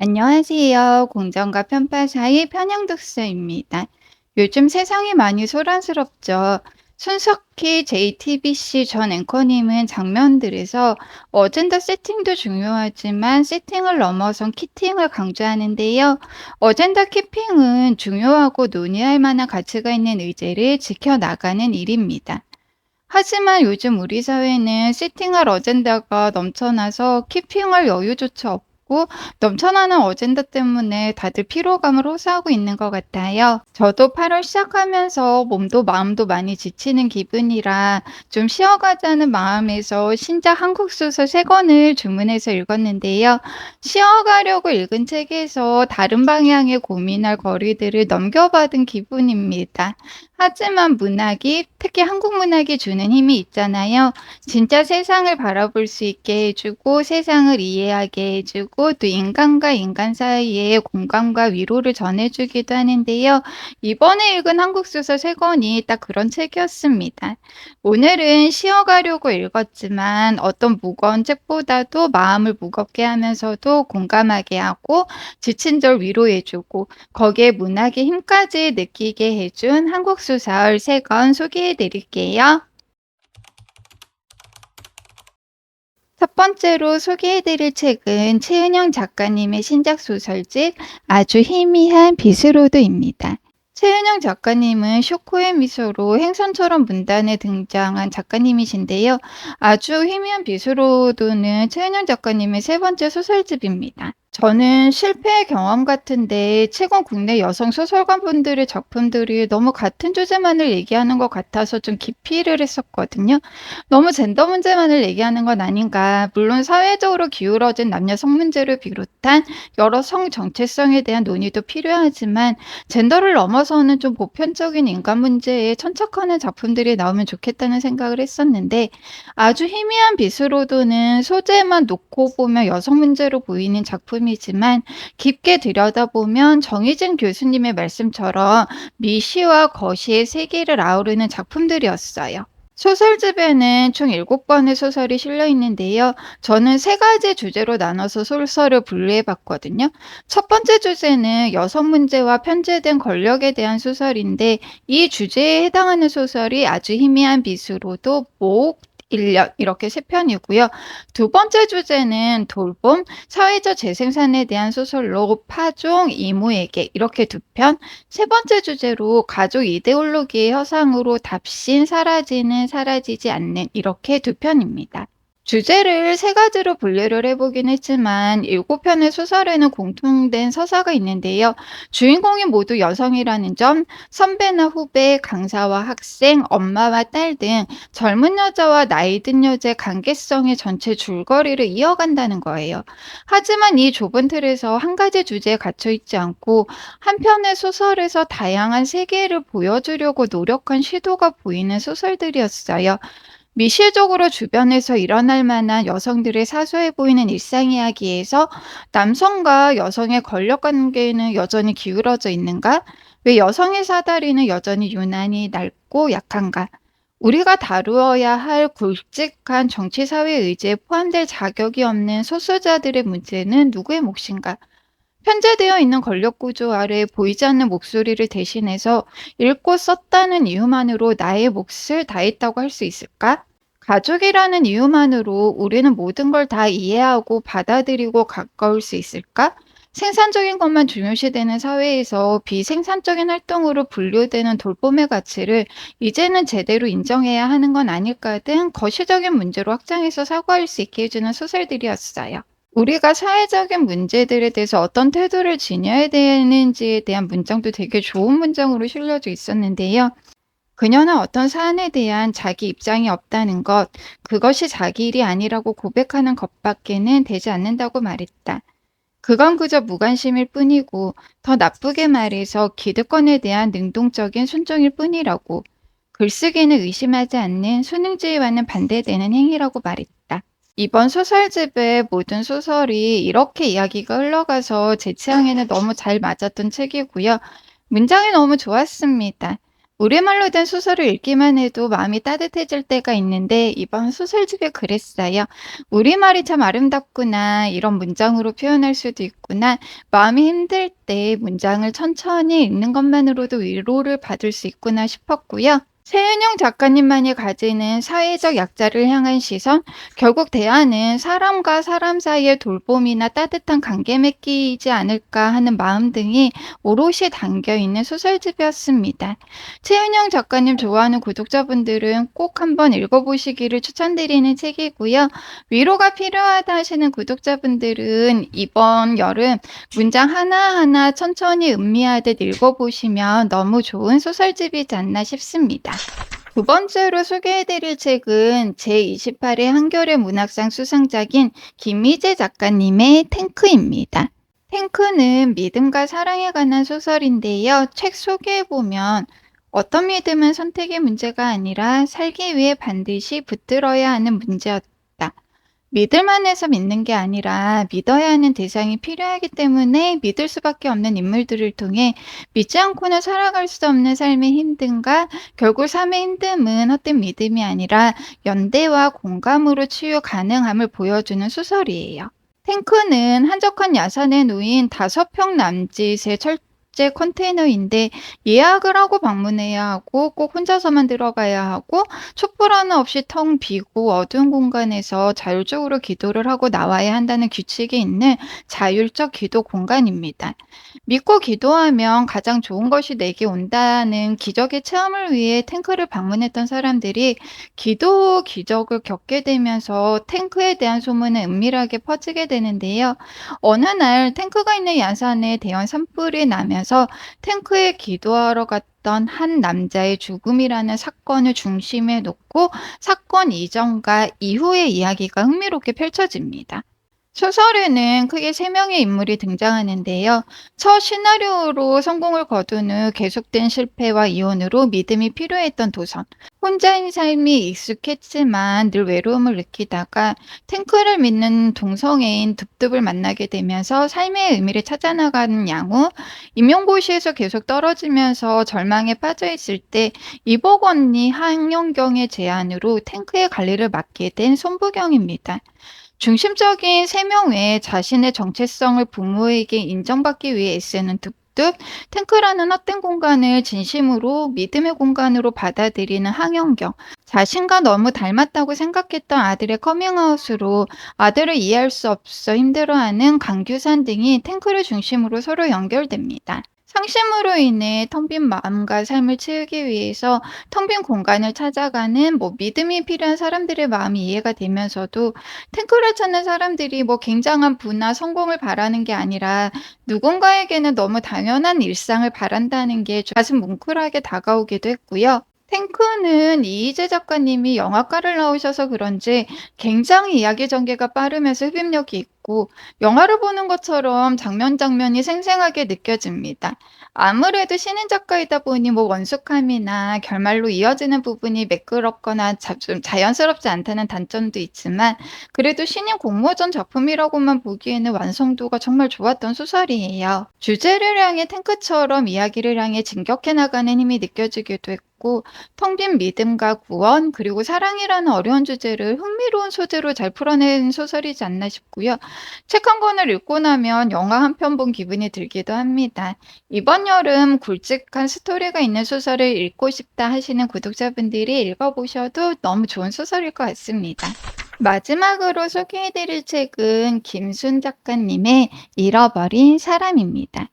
안녕하세요. 공정과 편파 사이 편향독서입니다. 요즘 세상이 많이 소란스럽죠. 손석희 JTBC 전 앵커님은 장면들에서 어젠다 세팅도 중요하지만 세팅을 넘어선 키팅을 강조하는데요. 어젠다 키핑은 중요하고 논의할 만한 가치가 있는 의제를 지켜나가는 일입니다. 하지만 요즘 우리 사회는 세팅할 어젠다가 넘쳐나서 키핑할 여유조차 없고 넘쳐나는 어젠다 때문에 다들 피로감을 호소하고 있는 것 같아요. 저도 8월 시작하면서 몸도 마음도 많이 지치는 기분이라 좀 쉬어가자는 마음에서 신작 한국 소설 3권을 주문해서 읽었는데요. 쉬어가려고 읽은 책에서 다른 방향의 고민할 거리들을 넘겨받은 기분입니다. 하지만 문학이, 특히 한국 문학이 주는 힘이 있잖아요. 진짜 세상을 바라볼 수 있게 해주고, 세상을 이해하게 해주고, 또 인간과 인간 사이에 공감과 위로를 전해주기도 하는데요. 이번에 읽은 한국 소설 3권이 딱 그런 책이었습니다. 오늘은 쉬어가려고 읽었지만 어떤 무거운 책보다도 마음을 무겁게 하면서도 공감하게 하고, 지친 절 위로해주고, 거기에 문학의 힘까지 느끼게 해준 한국 소설 3권 소개해 드릴게요. 첫 번째로 소개해 드릴 책은 최은영 작가님의 신작 소설집 아주 희미한 비스로드입니다. 최은영 작가님은 쇼코의 미소로 행선처럼 문단에 등장한 작가님이신데요. 아주 희미한 비스로드는 최은영 작가님의 3번째 소설집입니다. 저는 실패의 경험 같은데 최근 국내 여성 소설가분들의 작품들이 너무 같은 주제만을 얘기하는 것 같아서 좀 기피를 했었거든요. 너무 젠더 문제만을 얘기하는 건 아닌가. 물론 사회적으로 기울어진 남녀 성 문제를 비롯한 여러 성 정체성에 대한 논의도 필요하지만 젠더를 넘어서는 좀 보편적인 인간 문제에 천착하는 작품들이 나오면 좋겠다는 생각을 했었는데 아주 희미한 빛으로도는 소재만 놓고 보면 여성 문제로 보이는 작품이지만 깊게 들여다보면 정희진 교수님의 말씀처럼 미시와 거시의 세계를 아우르는 작품들이었어요. 소설집에는 총 7권의 소설이 실려 있는데요. 저는 3가지 주제로 나눠서 소설을 분류해 봤거든요. 첫 번째 주제는 여성 문제와 편제된 권력에 대한 소설인데 이 주제에 해당하는 소설이 아주 희미한 빛으로도 목, 인력 이렇게 3편이고요. 두 번째 주제는 돌봄, 사회적 재생산에 대한 소설로 파종, 이모에게 이렇게 2편, 세 번째 주제로 가족 이데올로기의 허상으로 답신, 사라지는, 사라지지 않는 이렇게 2편입니다. 주제를 3가지로 분류를 해보긴 했지만 7편의 소설에는 공통된 서사가 있는데요. 주인공이 모두 여성이라는 점, 선배나 후배, 강사와 학생, 엄마와 딸 등 젊은 여자와 나이 든 여자의 관계성의 전체 줄거리를 이어간다는 거예요. 하지만 이 좁은 틀에서 한 가지 주제에 갇혀 있지 않고 한 편의 소설에서 다양한 세계를 보여주려고 노력한 시도가 보이는 소설들이었어요. 미시적으로 주변에서 일어날 만한 여성들의 사소해 보이는 일상 이야기에서 남성과 여성의 권력 관계는 여전히 기울어져 있는가? 왜 여성의 사다리는 여전히 유난히 낮고 약한가? 우리가 다루어야 할 굵직한 정치 사회 의제에 포함될 자격이 없는 소수자들의 문제는 누구의 몫인가? 편제되어 있는 권력 구조 아래 보이지 않는 목소리를 대신해서 읽고 썼다는 이유만으로 나의 몫을 다했다고 할 수 있을까? 가족이라는 이유만으로 우리는 모든 걸 다 이해하고 받아들이고 가까울 수 있을까? 생산적인 것만 중요시되는 사회에서 비생산적인 활동으로 분류되는 돌봄의 가치를 이제는 제대로 인정해야 하는 건 아닐까 등 거시적인 문제로 확장해서 사고할 수 있게 해주는 소설들이었어요. 우리가 사회적인 문제들에 대해서 어떤 태도를 지녀야 되는지에 대한 문장도 되게 좋은 문장으로 실려져 있었는데요. 그녀는 어떤 사안에 대한 자기 입장이 없다는 것, 그것이 자기 일이 아니라고 고백하는 것밖에는 되지 않는다고 말했다. 그건 그저 무관심일 뿐이고, 더 나쁘게 말해서 기득권에 대한 능동적인 순종일 뿐이라고. 글쓰기는 의심하지 않는 수능주의와는 반대되는 행위라고 말했다. 이번 소설집의 모든 소설이 이렇게 이야기가 흘러가서 제 취향에는 너무 잘 맞았던 책이고요. 문장이 너무 좋았습니다. 우리말로 된 소설을 읽기만 해도 마음이 따뜻해질 때가 있는데 이번 소설집에 그랬어요. 우리말이 참 아름답구나. 이런 문장으로 표현할 수도 있구나. 마음이 힘들 때 문장을 천천히 읽는 것만으로도 위로를 받을 수 있구나 싶었고요. 최은영 작가님만이 가지는 사회적 약자를 향한 시선, 결국 대화는 사람과 사람 사이의 돌봄이나 따뜻한 관계 맺기이지 않을까 하는 마음 등이 오롯이 담겨 있는 소설집이었습니다. 최은영 작가님 좋아하는 구독자분들은 꼭 한번 읽어보시기를 추천드리는 책이고요. 위로가 필요하다 하시는 구독자분들은 이번 여름 문장 하나하나 천천히 음미하듯 읽어보시면 너무 좋은 소설집이지 않나 싶습니다. 두 번째로 소개해드릴 책은 제28회 한겨레 문학상 수상작인 김희재 작가님의 탱크입니다. 탱크는 믿음과 사랑에 관한 소설인데요. 책 소개해보면 어떤 믿음은 선택의 문제가 아니라 살기 위해 반드시 붙들어야 하는 문제였다. 믿을만 해서 믿는 게 아니라 믿어야 하는 대상이 필요하기 때문에 믿을 수밖에 없는 인물들을 통해 믿지 않고는 살아갈 수 없는 삶의 힘듦과 결국 삶의 힘듦은 헛된 믿음이 아니라 연대와 공감으로 치유 가능함을 보여주는 소설이에요. 탱크는 한적한 야산에 놓인 5평 남짓의 철제 컨테이너인데 예약을 하고 방문해야 하고 꼭 혼자서만 들어가야 하고 촛불 하나 없이 텅 비고 어두운 공간에서 자율적으로 기도를 하고 나와야 한다는 규칙이 있는 자율적 기도 공간입니다. 믿고 기도하면 가장 좋은 것이 내게 온다는 기적의 체험을 위해 탱크를 방문했던 사람들이 기도 기적을 겪게 되면서 탱크에 대한 소문은 은밀하게 퍼지게 되는데요. 어느 날 탱크가 있는 야산에 대형 산불이 나면서 탱크에 기도하러 갔던 한 남자의 죽음이라는 사건을 중심에 놓고 사건 이전과 이후의 이야기가 흥미롭게 펼쳐집니다. 소설에는 크게 3명의 인물이 등장하는데요. 첫 시나리오로 성공을 거둔 후 계속된 실패와 이혼으로 믿음이 필요했던 도선. 혼자인 삶이 익숙했지만 늘 외로움을 느끼다가 탱크를 믿는 동성애인 둡둡을 만나게 되면서 삶의 의미를 찾아나가는 양우. 임용고시에서 계속 떨어지면서 절망에 빠져 있을 때 이복 언니 한영경의 제안으로 탱크의 관리를 맡게 된 손부경입니다. 중심적인 3명 외에 자신의 정체성을 부모에게 인정받기 위해 애쓰는 득득, 탱크라는 헛된 공간을 진심으로 믿음의 공간으로 받아들이는 항영경, 자신과 너무 닮았다고 생각했던 아들의 커밍아웃으로 아들을 이해할 수 없어 힘들어하는 강규산 등이 탱크를 중심으로 서로 연결됩니다. 상심으로 인해 텅 빈 마음과 삶을 채우기 위해서 텅 빈 공간을 찾아가는 믿음이 필요한 사람들의 마음이 이해가 되면서도 탱크를 찾는 사람들이 굉장한 부나 성공을 바라는 게 아니라 누군가에게는 너무 당연한 일상을 바란다는 게 가슴 뭉클하게 다가오기도 했고요. 탱크는 이희재 작가님이 영화과를 나오셔서 그런지 굉장히 이야기 전개가 빠르면서 흡입력이 있고 영화를 보는 것처럼 장면 장면이 생생하게 느껴집니다. 아무래도 신인 작가이다 보니 원숙함이나 결말로 이어지는 부분이 매끄럽거나 좀 자연스럽지 않다는 단점도 있지만 그래도 신인 공모전 작품이라고만 보기에는 완성도가 정말 좋았던 소설이에요. 주제를 향해 탱크처럼 이야기를 향해 진격해 나가는 힘이 느껴지기도 했고 텅 빈 믿음과 구원 그리고 사랑이라는 어려운 주제를 흥미로운 소재로 잘 풀어낸 소설이지 않나 싶고요. 책 한 권을 읽고 나면 영화 한 편 본 기분이 들기도 합니다. 이번 여름 굵직한 스토리가 있는 소설을 읽고 싶다 하시는 구독자분들이 읽어보셔도 너무 좋은 소설일 것 같습니다. 마지막으로 소개해드릴 책은 김순 작가님의 잃어버린 사람입니다.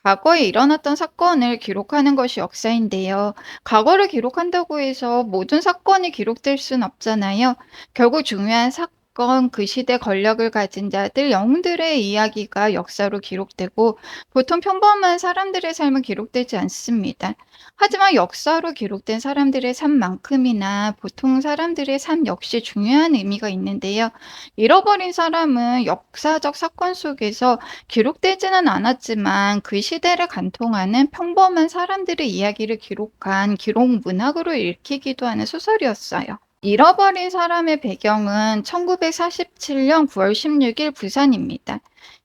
과거에 일어났던 사건을 기록하는 것이 역사인데요. 과거를 기록한다고 해서 모든 사건이 기록될 순 없잖아요. 결국 중요한 사건, 그 시대 권력을 가진 자들, 영웅들의 이야기가 역사로 기록되고 보통 평범한 사람들의 삶은 기록되지 않습니다. 하지만 역사로 기록된 사람들의 삶만큼이나 보통 사람들의 삶 역시 중요한 의미가 있는데요. 잃어버린 사람은 역사적 사건 속에서 기록되지는 않았지만 그 시대를 간통하는 평범한 사람들의 이야기를 기록한 기록 문학으로 읽히기도 하는 소설이었어요. 잃어버린 사람의 배경은 1947년 9월 16일 부산입니다.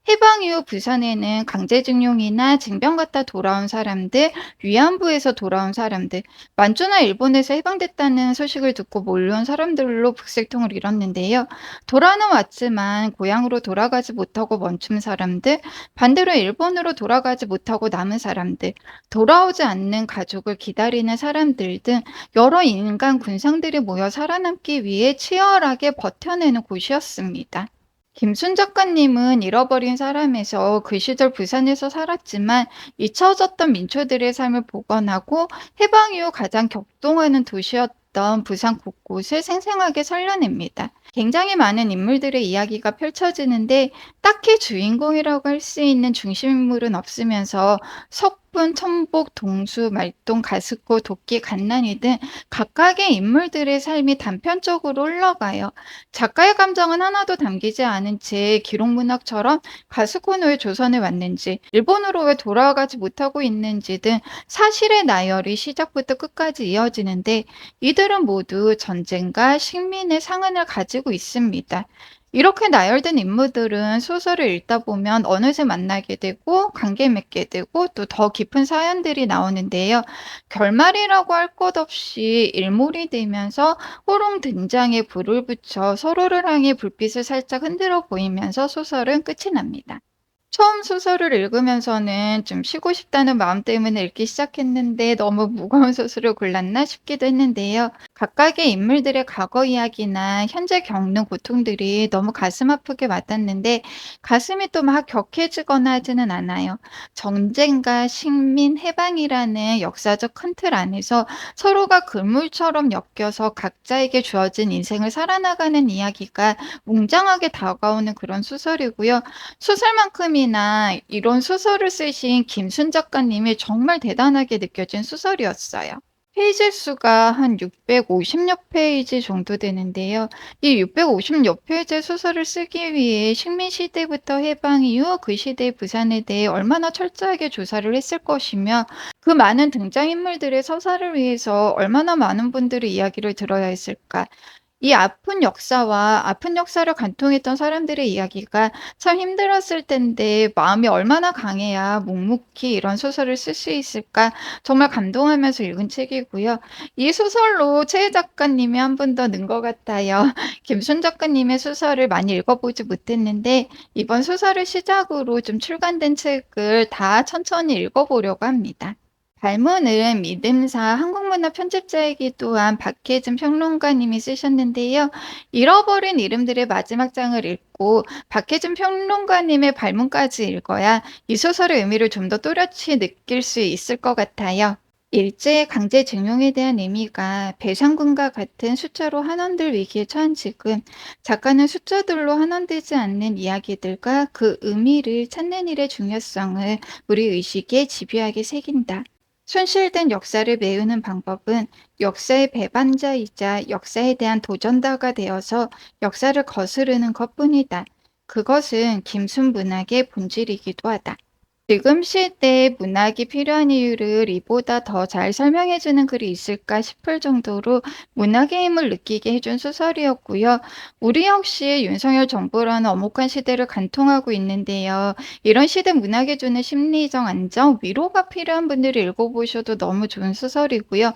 해방 이후 부산에는 강제징용이나 징병 갔다 돌아온 사람들, 위안부에서 돌아온 사람들, 만주나 일본에서 해방됐다는 소식을 듣고 몰려온 사람들로 북새통을 이뤘는데요. 돌아는 왔지만 고향으로 돌아가지 못하고 멈춘 사람들, 반대로 일본으로 돌아가지 못하고 남은 사람들, 돌아오지 않는 가족을 기다리는 사람들 등 여러 인간 군상들이 모여 살아남기 위해 치열하게 버텨내는 곳이었습니다. 김순 작가님은 잃어버린 사람에서 그 시절 부산에서 살았지만 잊혀졌던 민초들의 삶을 복원하고 해방 이후 가장 격동하는 도시였던 부산 곳곳을 생생하게 살려냅니다. 굉장히 많은 인물들의 이야기가 펼쳐지는데 딱히 주인공이라고 할 수 있는 중심인물은 없으면서 석분, 천복, 동수, 말동, 가스코, 도끼, 갓난이 등 각각의 인물들의 삶이 단편적으로 흘러가요. 작가의 감정은 하나도 담기지 않은 채 기록문학처럼 가스코는 왜 조선에 왔는지, 일본으로 왜 돌아가지 못하고 있는지 등 사실의 나열이 시작부터 끝까지 이어지는데 이들은 모두 전쟁과 식민의 상흔을 가지고 있습니다. 이렇게 나열된 인물들은 소설을 읽다 보면 어느새 만나게 되고 관계 맺게 되고 또 더 깊은 사연들이 나오는데요. 결말이라고 할 것 없이 일몰이 되면서 호롱 등장에 불을 붙여 서로를 향해 불빛을 살짝 흔들어 보이면서 소설은 끝이 납니다. 처음 소설을 읽으면서는 좀 쉬고 싶다는 마음 때문에 읽기 시작했는데 너무 무거운 소설을 골랐나 싶기도 했는데요. 각각의 인물들의 과거 이야기나 현재 겪는 고통들이 너무 가슴 아프게 와닿는데 가슴이 또 막 격해지거나 하지는 않아요. 전쟁과 식민, 해방이라는 역사적 큰 틀 안에서 서로가 그물처럼 엮여서 각자에게 주어진 인생을 살아나가는 이야기가 웅장하게 다가오는 그런 소설이고요. 소설만큼이나 이런 소설을 쓰신 김순 작가님이 정말 대단하게 느껴진 소설이었어요. 페이지 수가 한 650여 페이지 정도 되는데요. 이 650여 페이지의 소설을 쓰기 위해 식민 시대부터 해방 이후 그 시대의 부산에 대해 얼마나 철저하게 조사를 했을 것이며 그 많은 등장인물들의 서사를 위해서 얼마나 많은 분들의 이야기를 들어야 했을까. 이 아픈 역사와 아픈 역사를 관통했던 사람들의 이야기가 참 힘들었을 텐데 마음이 얼마나 강해야 묵묵히 이런 소설을 쓸 수 있을까 정말 감동하면서 읽은 책이고요. 이 소설로 최애 작가님이 한 분 더 는 것 같아요. 김순 작가님의 소설을 많이 읽어보지 못했는데 이번 소설을 시작으로 좀 출간된 책을 다 천천히 읽어보려고 합니다. 발문은 믿음사 한국문화 편집자이기도 한 박혜진 평론가님이 쓰셨는데요. 잃어버린 이름들의 마지막 장을 읽고 박혜진 평론가님의 발문까지 읽어야 이 소설의 의미를 좀 더 또렷이 느낄 수 있을 것 같아요. 일제 강제징용에 대한 의미가 배상금과 같은 숫자로 한원될 위기에 처한 지금 작가는 숫자들로 한원되지 않는 이야기들과 그 의미를 찾는 일의 중요성을 우리 의식에 집요하게 새긴다. 손실된 역사를 메우는 방법은 역사의 배반자이자 역사에 대한 도전자가 되어서 역사를 거스르는 것뿐이다. 그것은 김순 문학의 본질이기도 하다. 지금 시대에 문학이 필요한 이유를 이보다 더 잘 설명해주는 글이 있을까 싶을 정도로 문학의 힘을 느끼게 해준 소설이었고요. 우리 역시 윤석열 정부라는 엄혹한 시대를 간통하고 있는데요. 이런 시대 문학에 주는 심리적 안정, 위로가 필요한 분들이 읽어보셔도 너무 좋은 소설이고요.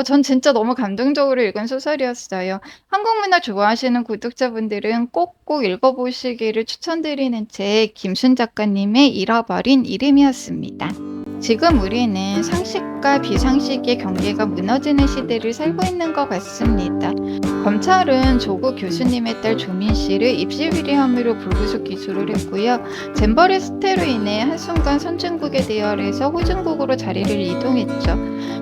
전 진짜 너무 감동적으로 읽은 소설이었어요. 한국 문화 좋아하시는 구독자분들은 꼭꼭 읽어보시기를 추천드리는 책 김순 작가님의 잃어버린 이름이었습니다. 지금 우리는 상식과 비상식의 경계가 무너지는 시대를 살고 있는 것 같습니다. 검찰은 조국 교수님의 딸 조민 씨를 입시 비리 혐의로 불구속 기소를 했고요. 잼버리 사태로 인해 한순간 선진국의 대열에서 후진국으로 자리를 이동했죠.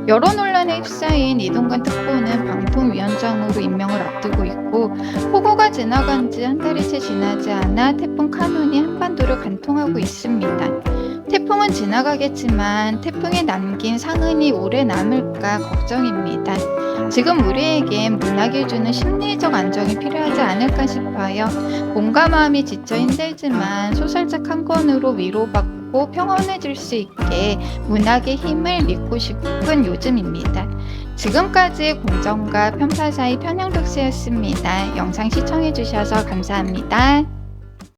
여러 논란에 휩싸인 이동관 특보는 방통위원장으로 임명을 앞두고 있고 폭우가 지나간 지 한 달이 채 지나지 않아 태풍 카눈이 한반도를 관통하고 있습니다. 태풍은 지나가겠지만 태풍에 남긴 상흔이 오래 남을까 걱정입니다. 지금 우리에겐 문학이 주는 심리적 안정이 필요하지 않을까 싶어요. 몸과 마음이 지쳐 힘들지만 소설책 한 권으로 위로받고 평온해질 수 있게 문학의 힘을 믿고 싶은 요즘입니다. 지금까지 공정과 편파 사이 편향독서였습니다. 영상 시청해주셔서 감사합니다.